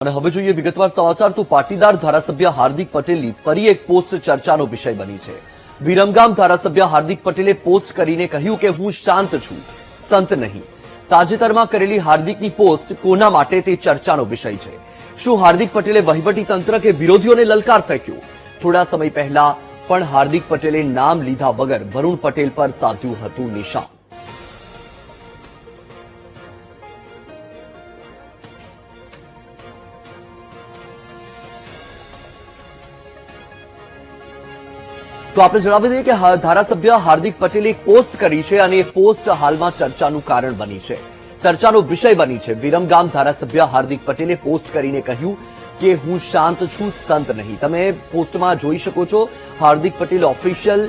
અને હવે જોઈએ વિગતવાર સમાચાર તો પાટીદાર ધારાસભ્ય હાર્દિક પટેલની ફરી એક પોસ્ટ ચર્ચાનો વિષય બની છે। વિરમગામ ધારાસભ્ય હાર્દિક પટેલે પોસ્ટ કરીને કહ્યું કે હું શાંત છું, સંત નહીં। તાજેતરમાં કરેલી હાર્દિકની પોસ્ટ કોના માટે તે ચર્ચાનો વિષય છે। શું હાર્દિક પટેલે વહીવટી તંત્ર કે વિરોધીઓને લલકાર ફેંક્યો? થોડા સમય પહેલા પણ હાર્દિક પટેલે નામ લીધા વગર વરુણ પટેલ પર સાધ્યું હતું નિશાન। તો આપણે જણાવી દઈએ કે ધારાસભ્ય હાર્દિક પટેલે એક પોસ્ટ કરી છે અને એ પોસ્ટ હાલમાં ચર્ચાનું કારણ બની છે, ચર્ચાનો વિષય બની છે। વિરમગામ ધારાસભ્ય હાર્દિક પટેલે પોસ્ટ કરીને કહ્યું કે હું શાંત છું, સંત નહીં। તમે પોસ્ટમાં જોઈ શકો છો, હાર્દિક પટેલ ઓફિશિયલ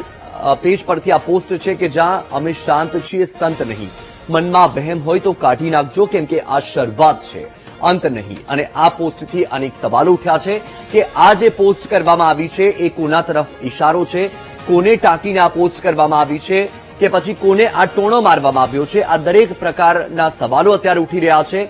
પેજ પરથી આ પોસ્ટ છે કે જ્યાં અમે શાંત છીએ, સંત નહીં। મનમાં વહેમ હોય તો કાઢી નાખજો, કેમ કે આ શરૂઆત છે, અંત નહીં। અને આ પોસ્ટથી અનેક સવાલો ઉઠ્યા છે કે આ જે પોસ્ટ કરવામાં આવી છે એ કોના તરફ ઇશારો છે, કોને ટાંકીને આ પોસ્ટ કરવામાં આવી છે કે પછી કોને આ ટોણો મારવામાં આવ્યો છે। આ દરેક પ્રકારના સવાલો અત્યારે ઉઠી રહ્યા છે।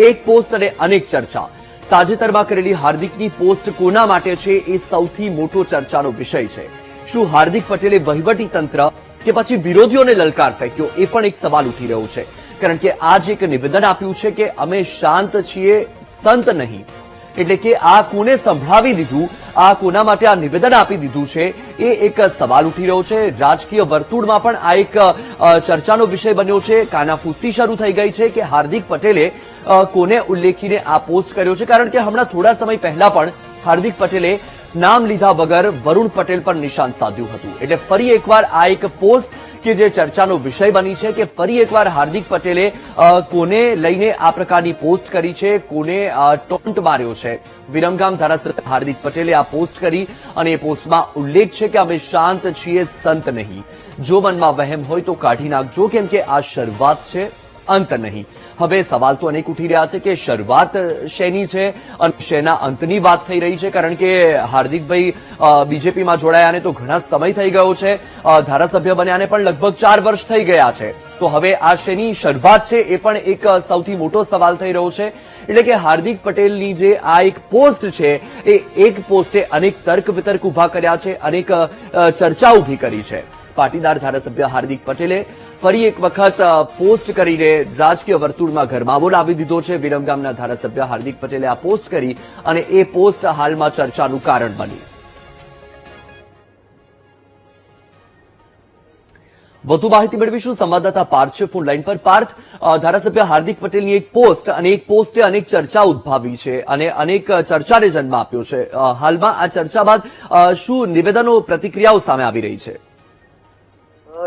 એક પોસ્ટ અને અનેક ચર્ચા। તાજેતરમાં કરેલી હાર્દિકની પોસ્ટ કોના માટે છે એ સૌથી મોટો ચર્ચાનો વિષય છે। શું હાર્દિક પટેલે વહીવટી તંત્ર કે પછી વિરોધીઓને લલકાર ફેંક્યો, એ પણ એક સવાલ ઉઠી રહ્યો છે। કારણ કે આજ એક નિવેદન આપ્યું છે કે અમે શાંત છીએ, સંત નહીં। એટલે કે આ કોને સંભળાવી દીધું, આ કોના માટે આ નિવેદન આપી દીધું છે, એ એક સવાલ ઉઠી રહ્યો છે। રાજકીય વર્તુળમાં પણ આ એક ચર્ચાનો વિષય બન્યો છે। કાનાફૂસી શરૂ થઈ ગઈ છે કે હાર્દિક પટેલે કોને ઉલ્લેખીને આ પોસ્ટ કર્યો છે। કારણ કે હમણાં થોડા સમય પહેલા પણ હાર્દિક પટેલે નામ લીધા વગર વરુણ પટેલ પર નિશાન સાધ્યું હતું। એટલે ફરી એકવાર આ એક પોસ્ટ કે જે ચર્ચાનો વિષય બની છે કે ફરી એકવાર હાર્દિક પટેલે કોને લઈને આ પ્રકારની પોસ્ટ કરી છે, કોને ટોન્ટ માર્યો છે। વિરમગામ ધારાસભ્ય હાર્દિક પટેલે આ પોસ્ટ કરી અને એ પોસ્ટમાં ઉલ્લેખ છે કે અમે શાંત છીએ, સંત નહીં। જો મનમાં વહેમ હોય તો કાઢી નાખજો, કેમ કે આ શરૂઆત છે, અંત નહીં। હવે સવાલ તો અનેક ઉઠી રહ્યા છે કે શરૂઆત શેની છે અને શેના અંતની વાત થઈ રહી છે। કારણ કે હાર્દિકભાઈ બીજેપીમાં જોડાયાને તો ઘણા સમય થઈ ગયો છે, ધારાસભ્ય બન્યાને પણ લગભગ 4 વર્ષ થઈ ગયા છે। તો હવે આ શેની શરૂઆત છે એ પણ એક સૌથી મોટો સવાલ થઈ રહ્યો છે। એટલે કે હાર્દિક પટેલની જે આ એક પોસ્ટ છે એ એક પોસ્ટે અનેક તર્ક વિતર્ક ઉભા કર્યા છે, અનેક ચર્ચા ઉભી કરી છે। પાટીદાર ધારાસભ્ય હાર્દિક પટેલે ફરી એક વખત પોસ્ટ કરીને રાજકીય વર્તુળમાં ગરમાવો લાવી દીધો છે। વિરમગામના ધારાસભ્ય હાર્દિક પટેલે આ પોસ્ટ કરી અને એ પોસ્ટ હાલમાં ચર્ચાનું કારણ બની। વધુ માહિતી મેળવીશું, સંવાદદાતા પાર્થ છે ફોન લાઈન પર। પાર્થ, ધારાસભ્ય હાર્દિક પટેલની એક પોસ્ટ અને એક પોસ્ટે અનેક ચર્ચા ઉદ્ભવી છે અને અનેક ચર્ચાને જન્મ આપ્યો છે। હાલમાં આ ચર્ચા બાદ શું નિવેદનો, પ્રતિક્રિયાઓ સામે આવી રહી છે?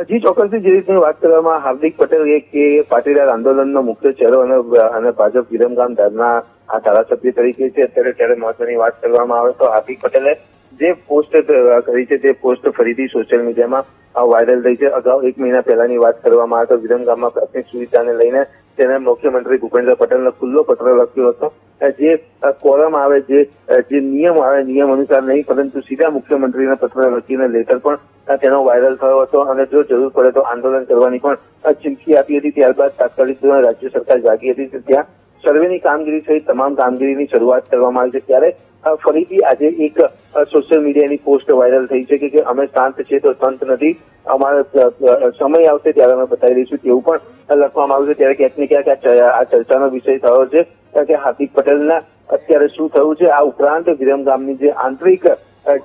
જી ચોક્કસથી જે રીતની વાત કરવામાં હાર્દિક પટેલ કે પાટીદાર આંદોલનનો મુખ્ય ચહેરો અને ભાજપ વિરમગામ ધારના આ ધારાસભ્ય તરીકે છે ત્યારે મહત્વની વાત કરવામાં આવે તો હાર્દિક પટેલે જે પોસ્ટ કરી છે તે પોસ્ટ ફરીથી સોશિયલ મીડિયામાં વાયરલ થઈ છે। અગાઉ 1 મહિના પહેલાની વાત કરવામાં આવે તો વિરમગામમાં પ્રાથમિક સુવિધાને લઈને તેને મુખ્યમંત્રી ભૂપેન્દ્ર પટેલને ખુલ્લો પત્ર લખ્યો હતો। જે કોલમ આવે, જે નિયમ આવે, નિયમ અનુસાર નહીં પરંતુ સીધા મુખ્યમંત્રીને પત્ર લખીને લેટર પણ તેનો વાયરલ થયો હતો અને જો જરૂર પડે તો આંદોલન કરવાની પણ ચીમકી આપી હતી। ત્યારબાદ તાત્કાલિક રાજ્ય સરકાર જાગી હતી, ત્યાં સર્વેની કામગીરી સહિત તમામ કામગીરીની શરૂઆત કરવામાં આવી છે। ત્યારે ફરીથી આજે એક સોશિયલ મીડિયાની પોસ્ટ વાયરલ થઈ છે કે અમે શાંત છીએ તો સંત નથી, અમારે સમય આવશે ત્યારે અમે બતાવી દઈશું, તેવું પણ લખવામાં આવ્યું છે। ત્યારે ક્યાંક ને ક્યાંક આ ચર્ચાનો વિષય થયો છે કે હાર્દિક પટેલના અત્યારે શું થયું છે। આ ઉપરાંત વિરમગામની જે આંતરિક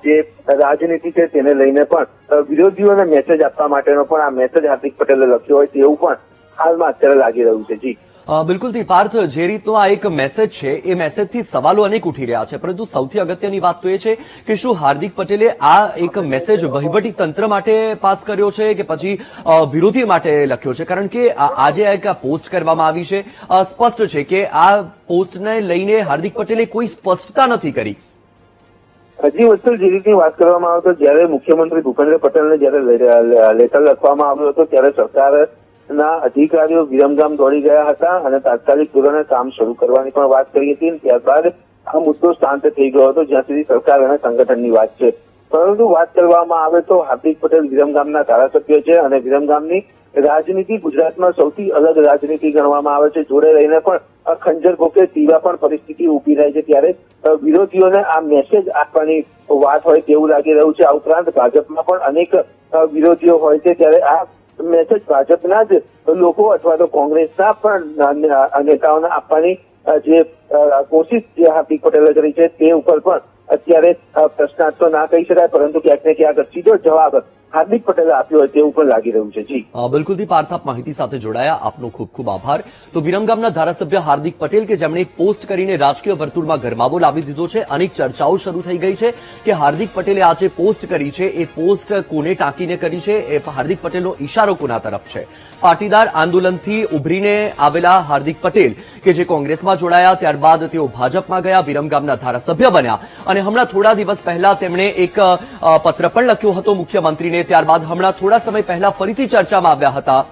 જે રાજનીતિ છે તેને લઈને પણ વિરોધીઓને મેસેજ આપવા માટેનો પણ આ મેસેજ હાર્દિક પટેલે લખ્યો હોય તેવું પણ હાલમાં અત્યારે લાગી રહ્યું છે। જી બિલકુલથી પાર્થ, જે રીતનો આ એક મેસેજ છે એ મેસેજથી સવાલો અનેક ઉઠી રહ્યા છે, પરંતુ સૌથી અગત્યની વાત તો એ છે કે શું હાર્દિક પટેલે આ એક મેસેજ વહીવટી તંત્ર માટે પાસ કર્યો છે કે પછી વિરોધી માટે લખ્યો છે? કારણ કે આજે એક પોસ્ટ કરવામાં આવી છે, સ્પષ્ટ છે કે આ પોસ્ટને લઈને હાર્દિક પટેલે કોઈ સ્પષ્ટતા નથી કરી। હજી વસ્તુ જે રીતની વાત કરવામાં આવે તો જયારે મુખ્યમંત્રી ભૂપેન્દ્ર પટેલને જયારે લેટર લખવામાં આવ્યો હતો ત્યારે સરકારના અધિકારીઓ વિરમગામ દોડી ગયા હતા અને તાત્કાલિક ધોરણે કામ શરૂ કરવાની પણ વાત કરી હતી। ત્યારબાદ આ મુદ્દો શાંત થઈ ગયો હતો જ્યાં સુધી સરકાર અને સંગઠનની વાત છે। પરંતુ વાત કરવામાં આવે તો હાર્દિક પટેલ વિરમગામના ધારાસભ્ય છે અને વિરમગામની રાજનીતિ ગુજરાતમાં સૌથી અલગ રાજનીતિ ગણવામાં આવે છે. જોડે રહીને પણ ખંજર ભોકે તેવા પણ પરિસ્થિતિ ઉભી થાય છે. ત્યારે વિરોધીઓને આ મેસેજ આપવાની વાત હોય તેવું લાગી રહ્યું છે. આ ઉપરાંત ભાજપમાં પણ અનેક વિરોધીઓ હોય છે. ત્યારે આ મેસેજ ભાજપના જ લોકો અથવા તો કોંગ્રેસના પણ નેતાઓને આપવાની જે કોશિશ જે હાર્દિક પટેલે કરી છે તે ઉપર પણ અત્યારે પ્રશ્નાર્થ તો ના કહી શકાય, પરંતુ ક્યાંક ને ક્યાંક સીધો જવાબ હાર્દિક પટેલે આપ્યો હોય તેવું પણ લાગી રહ્યું છે. જી બિલકુલથી પાર્થ, આપ માહિતી સાથે જોડાયા, આપનો ખૂબ ખૂબ આભાર. તો વિરમગામના ધારાસભ્ય હાર્દિક પટેલ કે જેમણે એક પોસ્ટ કરીને રાજકીય વર્તુળમાં ગરમાવો લાવી દીધો છે. અનેક ચર્ચાઓ શરૂ થઈ ગઈ છે કે હાર્દિક પટેલે આ જે પોસ્ટ કરી છે એ પોસ્ટ કોને ટાંકીને કરી છે, એ હાર્દિક પટેલનો ઈશારો કોના તરફ છે. પાટીદાર આંદોલનથી ઉભરીને આવેલા હાર્દિક પટેલ કે જે કોંગ્રેસમાં જોડાયા, ત્યારબાદ તેઓ ભાજપમાં ગયા, વિરમગામના ધારાસભ્ય બન્યા અને હમણાં થોડા દિવસ પહેલા તેમણે એક પત્ર પણ લખ્યો હતો મુખ્યમંત્રીને. ત્યારબાદ હમણાં થોડા સમય પહેલા ફરીથી ચર્ચામાં આવ્યા હતા.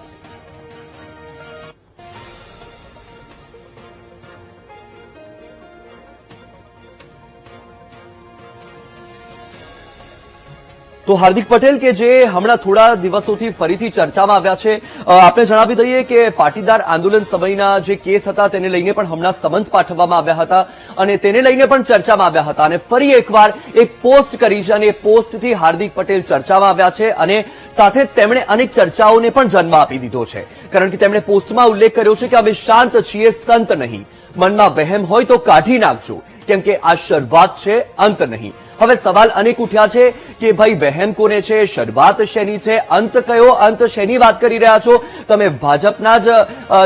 તો હાર્દિક પટેલ કે જે હમણાં થોડા દિવસોથી ફરીથી ચર્ચામાં આવ્યા છે. આપણે જણાવી દઈએ કે પાટીદાર આંદોલન સમયના જે કેસ હતા તેને લઈને પણ હમણાં સમન્સ પાઠવવામાં આવ્યા હતા અને તેને લઈને પણ ચર્ચામાં આવ્યા હતા અને ફરી એકવાર એક પોસ્ટ કરી છે અને એ પોસ્ટથી હાર્દિક પટેલ ચર્ચામાં આવ્યા છે અને સાથે તેમણે અનેક ચર્ચાઓને પણ જન્મ આપી દીધો છે. કારણ કે તેમણે પોસ્ટમાં ઉલ્લેખ કર્યો છે કે અમે શાંત છીએ, સંત નહીં. મનમાં વહેમ હોય તો કાઢી નાખજો, કેમ કે આ શરૂઆત છે, અંત નહીં. હવે સવાલ અનેક ઉઠ્યા છે કે ભાઈ વહેમ કોને છે, શરૂઆત શેની છે, અંત કયો, અંત શેની વાત કરી રહ્યા છો તમે? ભાજપના જ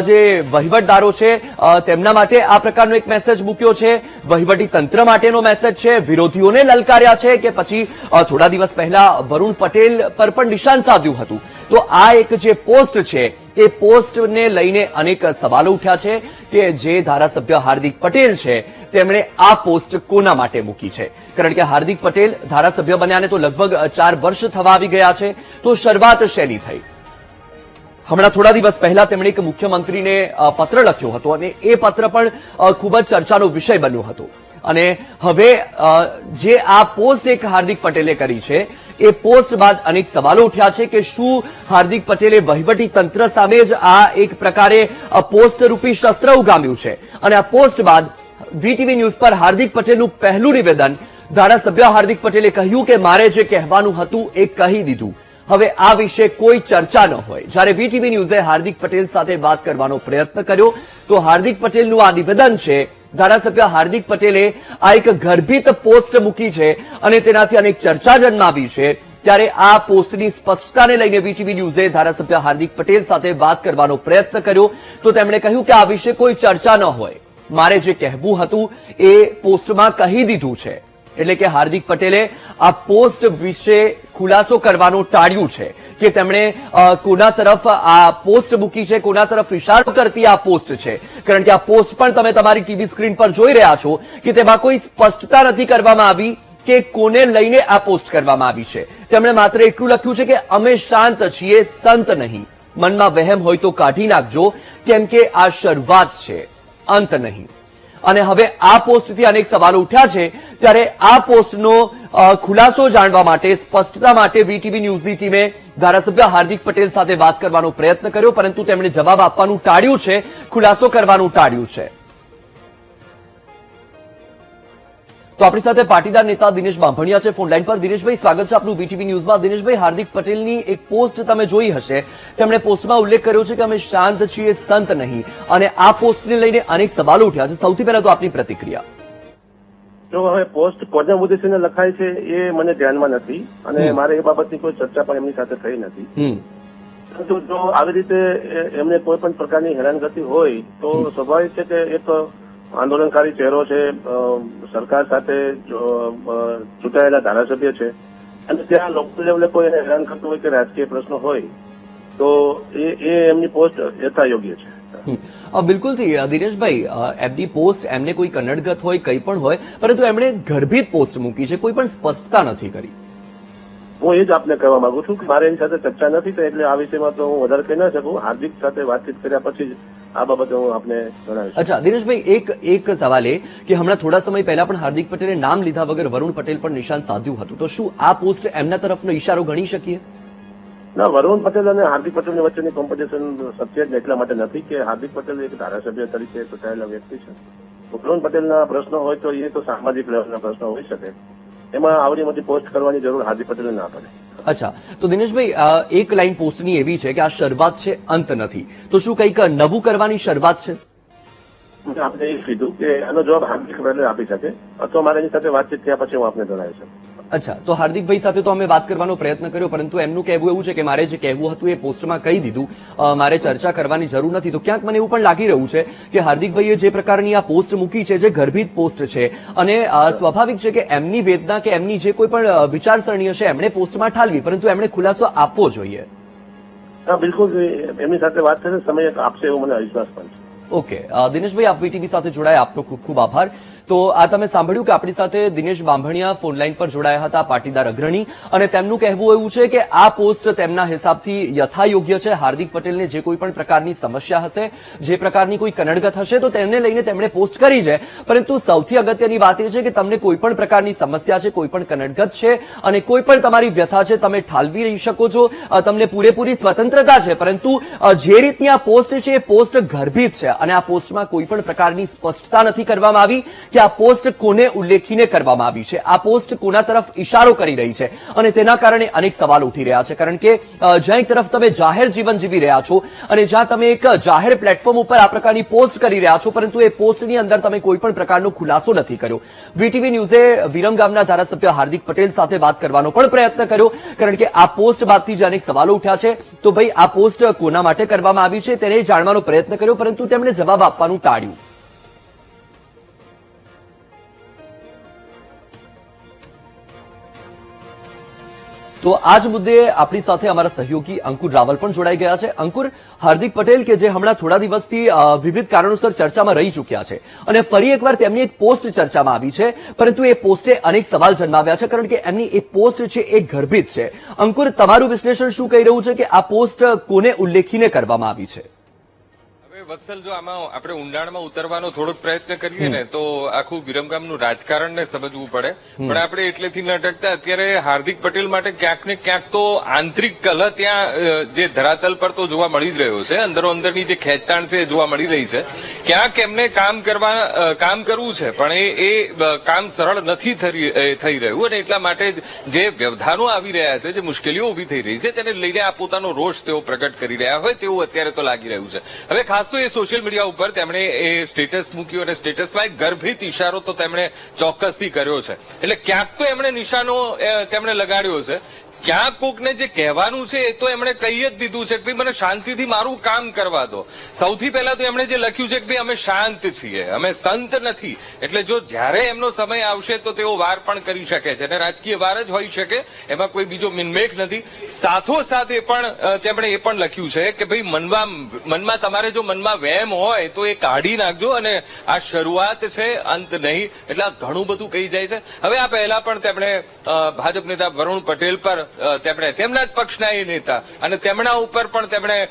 જે વહીવટદારો છે તેમના માટે આ પ્રકારનો એક મેસેજ મૂક્યો છે, વહીવટી તંત્ર માટેનો મેસેજ છે, વિરોધીઓને લલકાર્યા છે કે પછી થોડા દિવસ પહેલા વરુણ પટેલ પર પણ નિશાન સાધ્યું હતું. તો આ એક જે પોસ્ટ છે એ પોસ્ટને લઈને અનેક સવાલો ઉઠ્યા છે કે જે ધારાસભ્ય હાર્દિક પટેલ છે તેમણે આ પોસ્ટ કોના માટે મૂકી છે. કારણ કે હાર્દિક પટેલ ધારાસભ્ય બન્યાને તો લગભગ 4 વર્ષ થવા આવી ગયા છે. તો શરૂઆત શેની થઈ? હમણાં થોડા દિવસ પહેલા તેમણે એક મુખ્યમંત્રીને પત્ર લખ્યો હતો અને એ પત્ર પણ ખૂબ જ ચર્ચાનો વિષય બન્યો હતો. અને હવે જે આ પોસ્ટ એક હાર્દિક પટેલે કરી છે એ પોસ્ટ બાદ અનેક સવાલો ઉઠ્યા છે કે શું હાર્દિક પટેલે વહીવટી તંત્ર સામે જ આ એક પ્રકારે પોસ્ટ રૂપી શસ્ત્ર ઉગામ્યું છે. અને આ પોસ્ટ બાદ વીટીવી ન્યૂઝ પર હાર્દિક પટેલનું પહેલું નિવેદન, ધારાસભ્ય હાર્દિક પટેલે કહ્યું કે મારે જે કહેવાનું હતું એ કહી દીધું, હવે આ વિશે કોઈ ચર્ચા ન હોય. જ્યારે વીટીવી ન્યૂઝે હાર્દિક પટેલ સાથે વાત કરવાનો પ્રયત્ન કર્યો તો હાર્દિક પટેલનું આ નિવેદન છે. ધારાસભ્ય હાર્દિક પટેલે આ એક ગર્ભિત પોસ્ટ મૂકી છે અને તેનાથી અનેક ચર્ચા જન્માવી છે. ત્યારે આ પોસ્ટની સ્પષ્ટતાને લઈને વીટીવી ન્યૂઝે ધારાસભ્ય હાર્દિક પટેલ સાથે વાત કરવાનો પ્રયત્ન કર્યો તો તેમણે કહ્યું કે આ વિશે કોઈ ચર્ચા ન હોય, મારે જે કહેવું હતું એ પોસ્ટમાં કહી દીધું છે. એટલે કે હાર્દિક પટેલે આ પોસ્ટ વિશે ખુલાસો કરવાનું ટાળ્યું છે કે તેમણે કોના તરફ આ પોસ્ટ મૂકી છે, કોના તરફ ઇશારો કરતી આ પોસ્ટ છે. કારણ કે આ પોસ્ટ પણ તમે તમારી ટીવી સ્ક્રીન પર જોઈ રહ્યા છો કે તેમાં કોઈ સ્પષ્ટતા નથી કરવામાં આવી કે કોને લઈને આ પોસ્ટ કરવામાં આવી છે. તેમણે માત્ર એટલું લખ્યું છે કે અમે શાંત છીએ, સંત નહીં. મનમાં વહેમ હોય તો કાઢી નાખજો, કેમ કે આ શરૂઆત છે, અંત નહીં. અને હવે આ પોસ્ટથી અનેક સવાલો ઉઠ્યા છે. ત્યારે આ પોસ્ટનો ખુલાસો જાણવા માટે, સ્પષ્ટતા માટે વીટીવી ન્યૂઝની ટીમે ધારાસભ્ય હાર્દિક પટેલ સાથે વાત કરવાનો પ્રયત્ન કર્યો, પરંતુ તેમણે જવાબ આપવાનું ટાળ્યું છે, ખુલાસો કરવાનું ટાળ્યું છે. તો આપણી સાથે પાટીદાર નેતા દિનેશ બાંભણિયા છે ફોન લાઈન પર. દિનેશભાઈ, સ્વાગત છે આપનું વીટીવી ન્યૂઝમાં. દિનેશભાઈ, હાર્દિક પટેલની એક પોસ્ટ તમે જોઈ હશે, તેમણે પોસ્ટમાં ઉલ્લેખ કર્યો છે કે અમે શાંત છીએ, સંત નહીં. અને આ પોસ્ટને લઈને અનેક સવાલો ઉઠ્યા છે. સૌથી પહેલા તો આપની પ્રતિક્રિયા. જો હવે પોસ્ટ કોના ઉદ્દેશ્યને લખાય છે એ મને ધ્યાનમાં નથી અને મારે એ બાબતની કોઈ ચર્ચા પણ એમની સાથે થઈ નથી. પરંતુ જો આવી રીતે એમને કોઈ પણ પ્રકારની હેરાનગતિ હોય તો સ્વાભાવિક છે કે એક આંદોલનકારી ચહેરો છે, સરકાર સાથે ચૂંટાયેલા ધારાસભ્ય છે અને ત્યાં લોકલ લેવલે કોઈ એને હેરાન કરતું હોય કે રાજકીય પ્રશ્નો હોય તો એ એમની પોસ્ટ યથાયોગ્ય છે. બિલકુલથી દિનેશભાઈ, એમની પોસ્ટ એમને કોઈ કન્નડગત હોય, કંઈ પણ હોય, પરંતુ એમણે ગર્ભિત પોસ્ટ મૂકી છે, કોઈ પણ સ્પષ્ટતા નથી કરી. હું એ જ આપને કહેવા માંગુ છું કે મારે એની સાથે ચર્ચા નથી થઈ એટલે આ વિષયમાં તો હું વધારે કહી ના શકું. હાર્દિક સાથે વાતચીત કર્યા પછી જ આ બાબતે હું આપને જણાવીશ. અચ્છા દિનેશભાઈ, એક સવાલ એ કે હમણાં થોડા સમય પહેલા પણ હાર્દિક પટેલે નામ લીધા વગર વરુણ પટેલ પણ નિશાન સાધ્યું હતું, તો શું આ પોસ્ટ એમના તરફનો ઈશારો ગણી શકીએ? ના, વરુણ પટેલ અને હાર્દિક પટેલની વચ્ચેની કોમ્પિટિશન શક્ય જ એટલા માટે નથી કે હાર્દિક પટેલ એક ધારાસભ્ય તરીકે ચૂંટાયેલા વ્યક્તિ છે. વરુણ પટેલના પ્રશ્નો હોય તો એ તો સામાજિક લેવલના પ્રશ્નો હોઈ શકે, એમાં આવડી મોટી પોસ્ટ કરવાની જરૂર હાર્દિક પટેલને ના પડે. અચ્છા, તો દિનેશભાઈ, એક લાઈન પોસ્ટની એવી છે કે આ શરૂઆત છે, અંત નથી, તો શું કંઈક નવું કરવાની શરૂઆત છે? આપણે એ કીધું કે આનો જવાબ હાર્દિક પટેલ આપી શકે અથવા મારે એની સાથે વાતચીત થયા પછી હું આપને જણાવીશ. અચ્છા, તો હાર્દિકભાઈ સાથે તો અમે વાત કરવાનો પ્રયત્ન કર્યો, પરંતુ એમનું કહેવું એવું છે કે મારે જે કહેવું હતું એ પોસ્ટમાં કહી દીધું, મારે ચર્ચા કરવાની જરૂર નથી. તો ક્યાંક મને એવું પણ લાગી રહ્યું છે કે હાર્દિકભાઈએ જે પ્રકારની આ પોસ્ટ મૂકી છે, જે ગર્ભિત પોસ્ટ છે, અને સ્વાભાવિક છે કે એમની વેદના કે એમની જે કોઈ પણ વિચારસરણી હશે એમણે પોસ્ટમાં ઠાલવી, પરંતુ એમણે ખુલાસો આપવો જોઈએ. હા, બિલકુલ એમની સાથે વાત થશે, સમય આપશે એવો મને વિશ્વાસ પણ છે. ઓકે દિનેશભાઈ, આપ વીટીવી સાથે જોડાયા, આપનો ખૂબ ખૂબ આભાર. તો આ તમે સાંભળ્યું કે આપણી સાથે દિનેશ બાંભણિયા ફોનલાઈન પર જોડાયા હતા, પાટીદાર અગ્રણી, અને તેમનું કહેવું એવું છે કે આ પોસ્ટ તેમના હિસાબથી યથાયોગ્ય છે. હાર્દિક પટેલને જે કોઈ પણ પ્રકારની સમસ્યા હશે, જે પ્રકારની કોઈ કનડગત હશે, તો તેને લઈને તેમણે પોસ્ટ કરી છે. પરંતુ સૌથી અગત્યની વાત એ છે કે તમને કોઈ પણ પ્રકારની સમસ્યા છે, કોઈ પણ કનડગત છે, અને કોઈ પણ તમારી વ્યથા છે, તમે ઠાલવી રહી શકો છો, તમને પૂરેપૂરી સ્વતંત્રતા છે. પરંતુ જે રીતની આ પોસ્ટ છે એ પોસ્ટ ગર્ભિત છે, અને આ પોસ્ટમાં કોઈ પણ પ્રકારની સ્પષ્ટતા નથી કરવામાં આવી કે આ પોસ્ટ કોને ઉલ્લેખીને કરવામાં આવી છે, આ પોસ્ટ કોના તરફ ઇશારો કરી રહી છે, અને તેના કારણે અનેક સવાલ ઉઠી રહ્યા છે. કારણ કે જ્યાં એક તરફ તમે જાહેર જીવન જીવી રહ્યા છો અને જ્યાં તમે એક જાહેર પ્લેટફોર્મ ઉપર આ પ્રકારની પોસ્ટ કરી રહ્યા છો, પરંતુ એ પોસ્ટની અંદર તમે કોઈ પણ પ્રકારનો ખુલાસો નથી કર્યો. વીટીવી ન્યૂઝે વિરમગામના ધારાસભ્ય હાર્દિક પટેલ સાથે વાત કરવાનો પણ પ્રયત્ન કર્યો, કારણ કે આ પોસ્ટ બાદથી જે અનેક સવાલો ઉઠ્યા છે, તો ભાઈ આ પોસ્ટ કોના માટે કરવામાં આવી છે તેને જાણવાનો પ્રયત્ન કર્યો, પરંતુ તેમણે જવાબ આપવાનું ટાળ્યું. તો આ જ મુદ્દે આપણી સાથે અમારા સહયોગી અંકુર રાવલ પણ જોડાઈ ગયા છે. અંકુર, હાર્દિક પટેલ કે જે હમણાં થોડા દિવસથી વિવિધ કારણોસર ચર્ચામાં રહી ચૂક્યા છે, અને ફરી એકવાર તેમની એક પોસ્ટ ચર્ચામાં આવી છે, પરંતુ એ પોસ્ટે અનેક સવાલ જન્માવ્યા છે, કારણ કે એમની એક પોસ્ટ છે એ ગર્ભિત છે. અંકુર, તમારું વિશ્લેષણ શું કહી રહ્યું છે કે આ પોસ્ટ કોને ઉલ્લેખીને કરવામાં આવી છે? વત્સલ, જો આમાં આપણે ઊંડાણમાં ઉતરવાનો થોડોક પ્રયત્ન કરીએ ને તો આખું વિરમગામનું રાજકારણને સમજવું પડે, પણ આપણે એટલેથી ન અટકતા અત્યારે હાર્દિક પટેલ માટે ક્યાંક ને ક્યાંક તો આંતરિક કલહ ત્યાં જે ધરાતલ પર તો જોવા મળી જ રહ્યો છે, અંદરો અંદરની જે ખેંચતાણ છે એ જોવા મળી રહી છે. ક્યાંક એમને કામ કરવું છે, પણ એ કામ સરળ નથી થઈ રહ્યું, અને એટલા માટે જે વ્યવધાનો આવી રહ્યા છે, જે મુશ્કેલીઓ ઉભી થઈ રહી છે, તેને લઈને આ પોતાનો રોષ તેઓ પ્રગટ કરી રહ્યા હોય તેવું અત્યારે તો લાગી રહ્યું છે. હવે ખાસ તો એ સોશિયલ મીડિયા ઉપર તેમણે એ સ્ટેટસ મૂક્યું, અને સ્ટેટસમાં એક ગર્ભિત ઇશારો તો તેમણે ચોક્કસથી કર્યો છે. એટલે ક્યાંક તો એમણે નિશાનો તેમણે લગાડ્યો છે. ક્યાંક કોકને જે કહેવાનું છે એ તો એમણે કહી જ દીધું છે કે ભાઈ મને શાંતિથી મારું કામ કરવા દો. સૌથી પહેલા તો એમણે જે લખ્યું છે કે ભાઈ અમે શાંત છીએ, અમે સંત નથી. એટલે જો જ્યારે એમનો સમય આવશે તો તેઓ વાર પણ કરી શકે છે, અને રાજકીય વાર જ હોઈ શકે, એમાં કોઈ બીજો મિનમેક નથી. સાથોસાથ એ પણ તેમણે એ પણ લખ્યું છે કે ભાઈ મનમાં તમારે જો મનમાં વહેમ હોય તો એ કાઢી નાખજો, અને આ શરૂઆત છે, અંત નહીં. એટલે આ ઘણું બધું કહી જાય છે. હવે આ પહેલા પણ તેમણે ભાજપ નેતા વરુણ પટેલ પર તેમણે તેમના જ પક્ષના એ નેતા અને તેમના ઉપર પણ તેમણે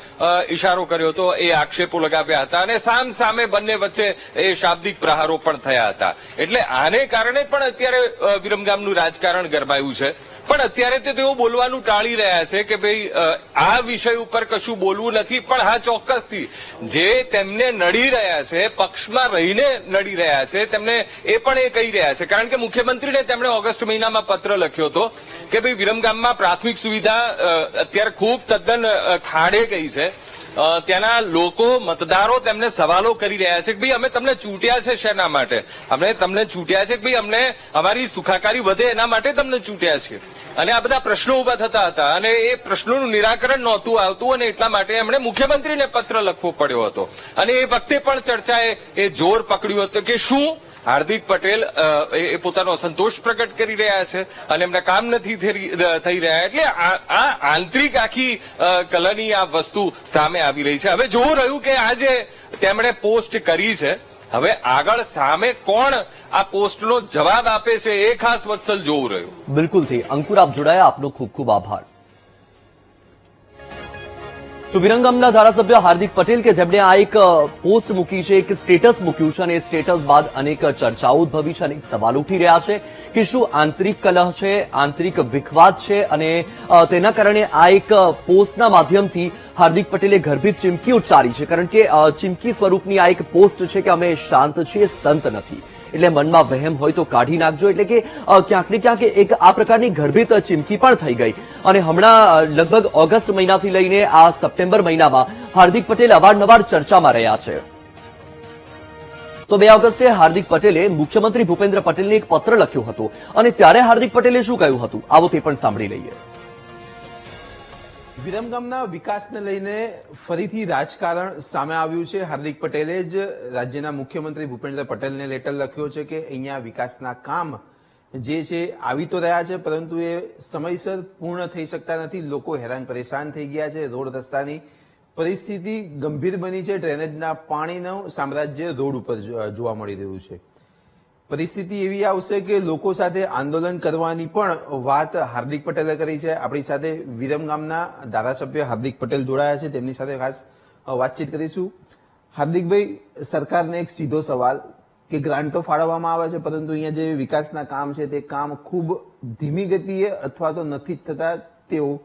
ઇશારો કર્યો હતો, એ આક્ષેપો લગાવ્યા હતા, અને સામે બંને વચ્ચે એ શાબ્દિક પ્રહારો પણ થયા હતા. એટલે આને કારણે પણ અત્યારે વિરમગામનું રાજકારણ ગરમાયું છે. પણ અત્યારે તો તેઓ બોલવાનું ટાળી રહ્યા છે કે ભાઈ આ વિષય ઉપર કશું બોલવું નથી. પણ હા, ચોક્કસથી જે તેમને નડી રહ્યા છે, પક્ષમાં રહીને નડી રહ્યા છે, તેમને એ પણ એ કહી રહ્યા છે. કારણ કે મુખ્યમંત્રીને તેમણે ઓગસ્ટ મહિનામાં પત્ર લખ્યો હતો કે ભાઈ વિરમગામમાં પ્રાથમિક સુવિધા અત્યારે ખૂબ તદ્દન ખાડે ગઈ છે. ત્યાંના લોકો, મતદારો તેમને સવાલો કરી રહ્યા છે કે ભાઈ અમે તમને ચૂંટ્યા છે શેના માટે? અમે તમને ચૂંટ્યા છે કે ભાઈ અમને અમારી સુખાકારી વધે એના માટે તમને ચૂંટ્યા છે. અને આ બધા પ્રશ્નો ઉભા થતા હતા, અને એ પ્રશ્નોનું નિરાકરણ નહોતું આવતું, અને એટલા માટે એમણે મુખ્યમંત્રીને પત્ર લખવો પડ્યો હતો. અને એ વખતે પણ ચર્ચાએ એ જોર પકડ્યું હતું કે શું હાર્દિક પટેલ એ પોતાનો અસંતોષ પ્રગટ કરી રહ્યા છે અને એમના કામ નથી થઈ રહ્યા. એટલે આ આંતરિક આખી કલહની આ વસ્તુ સામે આવી રહી છે. હવે જોવું રહ્યું કે આજે તેમણે પોસ્ટ કરી છે, હવે આગળ સામે કોણ આ પોસ્ટનો જવાબ આપે છે એ ખાસ વત્સલ જોવું રહ્યું. બિલકુલથી અંકુર, આપ જોડાયા, આપનો ખૂબ ખૂબ આભાર. તો વિરમગામના ધારાસભ્ય હાર્દિક પટેલ કે જેમણે આ એક પોસ્ટ મૂકી છે, એક સ્ટેટસ મૂક્યું છે અને એ સ્ટેટસ બાદ અનેક ચર્ચાઓ ઉદ્ભવી છે, અનેક સવાલ ઉઠી રહ્યા છે કે શું આંતરિક કલહ છે, આંતરિક વિખવાદ છે અને તેના કારણે આ એક પોસ્ટના માધ્યમથી હાર્દિક પટેલે ગર્ભિત ચીમકી ઉચ્ચારી છે, કારણ કે ચીમકી સ્વરૂપની આ એક પોસ્ટ છે કે અમે શાંત છીએ, સંત નથી, એટલે મનમાં વહેમ હોય તો કાઢી નાખજો, એટલે કે ક્યાંક ને ક્યાંક એક આ પ્રકારની ગર્ભિત ચીમકી પણ થઈ ગઈ. અને હમણાં લગભગ ઓગસ્ટ મહિનાથી લઈને આ સપ્ટેમ્બર મહિનામાં હાર્દિક પટેલ અવારનવાર ચર્ચામાં રહ્યા છે. તો 2 ઓગસ્ટે હાર્દિક પટેલે મુખ્યમંત્રી ભૂપેન્દ્ર પટેલને એક પત્ર લખ્યો હતો અને ત્યારે હાર્દિક પટેલે શું કહ્યું હતું, આવો તે પણ સાંભળી લઈએ. વિરમગામના વિકાસને લઈને ફરીથી રાજકારણ સામે આવ્યું છે. હાર્દિક પટેલે જ રાજ્યના મુખ્યમંત્રી ભૂપેન્દ્ર પટેલને લેટર લખ્યો છે કે અહીંયા વિકાસના કામ જે છે આવી તો રહ્યા છે, પરંતુ એ સમયસર પૂર્ણ થઈ શકતા નથી. લોકો હેરાન પરેશાન થઈ ગયા છે. રોડ રસ્તાની પરિસ્થિતિ ગંભીર બની છે. ડ્રેનેજના પાણીનું સામ્રાજ્ય રોડ ઉપર જોવા મળી રહ્યું છે. પરિસ્થિતિ એવી આવશે કે લોકો સાથે આંદોલન કરવાની પણ વાત હાર્દિક પટેલે કરી છે. આપણી સાથે વિરમગામના ધારાસભ્ય હાર્દિક પટેલ જોડાયા છે, તેમની સાથે ખાસ વાતચીત કરીશું. હાર્દિકભાઈ, સરકારને એક સીધો સવાલ કે ગ્રાન્ટ તો ફાળવવામાં આવે છે, પરંતુ અહીંયા જે વિકાસના કામ છે તે કામ ખૂબ ધીમી ગતિએ અથવા તો નથી જ થતા તેવું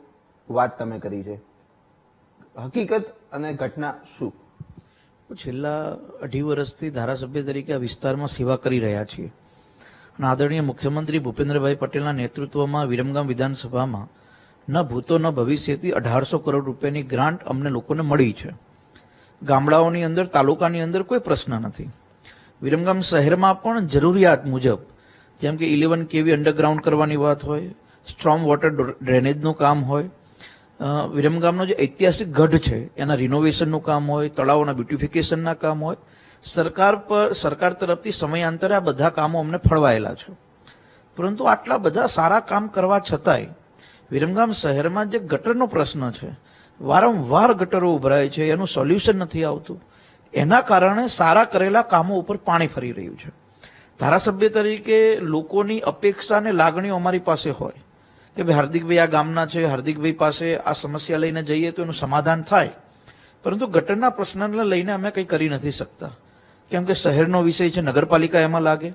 વાત તમે કરી છે. હકીકત અને ઘટના શું? છેલ્લા 2.5 વર્ષથી ધારાસભ્ય તરીકે આ વિસ્તારમાં સેવા કરી રહ્યા છીએ અને આદરણીય મુખ્યમંત્રી ભૂપેન્દ્રભાઈ પટેલના નેતૃત્વમાં વિરમગામ વિધાનસભામાં ન ભૂતો ન ભવિષ્યથી 1800 કરોડ રૂપિયાની ગ્રાન્ટ અમને લોકોને મળી છે. ગામડાઓની અંદર, તાલુકાની અંદર કોઈ પ્રશ્ન નથી. વિરમગામ શહેરમાં પણ જરૂરિયાત મુજબ, જેમ કે 11 kV અંડરગ્રાઉન્ડ કરવાની વાત હોય, સ્ટ્રોમ વોટર ડ્રેનેજનું કામ હોય, વિરમગામનો જે ઐતિહાસિક ગઢ છે એના રિનોવેશનનું કામ હોય, તળાવોના બ્યુટિફિકેશનના કામ હોય, સરકાર તરફથી સમયાંતરે આ બધા કામો અમને ફળવાયેલા છે. પરંતુ આટલા બધા સારા કામ કરવા છતાંય વિરમગામ શહેરમાં જે ગટરનો પ્રશ્ન છે, વારંવાર ગટરો ઉભરાય છે, એનું સોલ્યુશન નથી આવતું. એના કારણે સારા કરેલા કામો ઉપર પાણી ફરી રહ્યું છે. ધારાસભ્ય તરીકે લોકોની અપેક્ષા અને લાગણીઓ અમારી પાસે હોય કે ભાઈ હાર્દિકભાઈ આ ગામના છે, હાર્દિકભાઈ પાસે આ સમસ્યા લઈને જઈએ તો એનું સમાધાન થાય, પરંતુ ગટરના પ્રશ્નને લઈને અમે કંઈ કરી નથી શકતા, કેમ કે શહેરનો વિષય છે, નગરપાલિકા એમાં લાગે.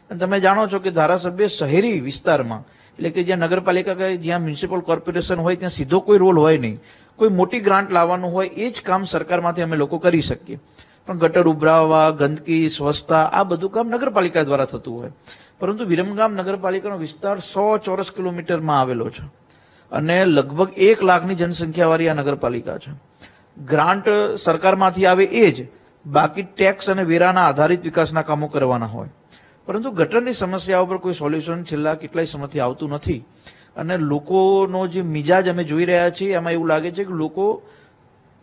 અને તમે જાણો છો કે ધારાસભ્ય શહેરી વિસ્તારમાં, એટલે કે જ્યાં નગરપાલિકા, જ્યાં મ્યુનિસિપલ કોર્પોરેશન હોય ત્યાં સીધો કોઈ રોલ હોય નહીં. કોઈ મોટી ગ્રાન્ટ લાવવાનું હોય એ જ કામ સરકારમાંથી અમે લોકો કરી શકીએ, પણ ગટર ઉભરાવવા, ગંદકી, સ્વચ્છતા, આ બધું કામ નગરપાલિકા દ્વારા થતું હોય. પરંતુ વિરમગામ નગરપાલિકાનો વિસ્તાર 100 ચોરસ કિલોમીટરમાં આવેલો છે અને લગભગ 1 લાખની જનસંખ્યાવાળી આ નગરપાલિકા છે. ગ્રાન્ટ સરકારમાંથી આવે એ જ, બાકી ટેક્સ અને વેરાના આધારિત વિકાસના કામો કરવાના હોય. પરંતુ ગટરની સમસ્યાઓ પર કોઈ સોલ્યુશન છેલ્લા કેટલાય સમયથી આવતું નથી અને લોકોનો જે મિજાજ અમે જોઈ રહ્યા છીએ એમાં એવું લાગે છે કે લોકો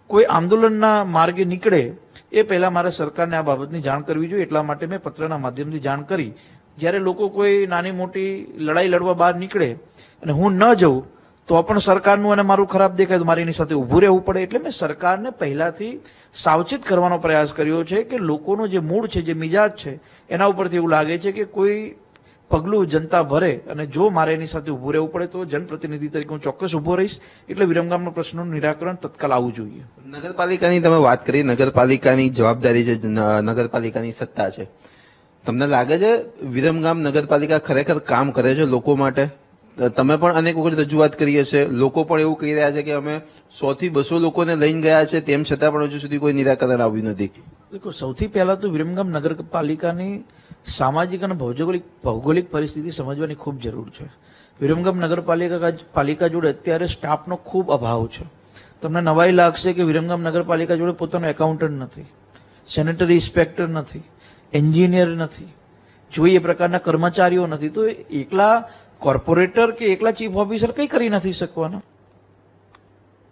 કોઈ આંદોલનના માર્ગે નીકળે એ પહેલા મારે સરકારને આ બાબતની જાણ કરવી જોઈએ. એટલા માટે મેં પત્રના માધ્યમથી જાણ કરી. જ્યારે લોકો કોઈ નાની મોટી લડાઈ લડવા બહાર નીકળે અને હું ન જઉં તો પણ સરકારનું અને મારું ખરાબ દેખાય તો મારે એની સાથે ઊભું રહેવું પડે. એટલે મેં સરકારને પહેલાથી સાવચેત કરવાનો પ્રયાસ કર્યો છે કે લોકોનો જે મૂડ છે, જે મિજાજ છે, એના ઉપરથી એવું લાગે છે કે કોઈ પગલું જનતા ભરે અને જો મારે એની સાથે ઊભું રહેવું પડે તો જનપ્રતિનિધિ તરીકે હું ચોક્કસ ઊભો રહીશ. એટલે વિરમગામના પ્રશ્નોનું નિરાકરણ તત્કાલ આવવું જોઈએ. નગરપાલિકાની તમે વાત કરી, નગરપાલિકાની જવાબદારી છે, નગરપાલિકાની સત્તા છે. તમને લાગે છે વિરમગામ નગરપાલિકા ખરેખર કામ કરે છે લોકો માટે? તમે પણ અનેક વખત રજૂઆત કરી હશે, લોકો પણ એવું કહી રહ્યા છે કે અમે 100 થી 200 લોકોને લઈને ગયા છે, તેમ છતાં પણ હજુ સુધી કોઈ નિરાકરણ આવ્યું નથી. દેખો, સૌથી પહેલા તો વિરમગામ નગરપાલિકાની સામાજિક અને ભૌગોલિક પરિસ્થિતિ સમજવાની ખૂબ જરૂર છે. વિરમગામ નગરપાલિકા જોડે અત્યારે સ્ટાફનો ખૂબ અભાવ છે. તમને નવાઈ લાગશે કે વિરમગામ નગરપાલિકા જોડે પોતાનો એકાઉન્ટન્ટ નથી, સેનેટરી ઇન્સ્પેક્ટર નથી, એન્જિનિયર નથી, જોઈએ એ પ્રકારના કર્મચારીઓ નથી. તો એકલા કોર્પોરેટર કે એકલા ચીફ ઓફિસર કંઈ કરી નથી શકવાના.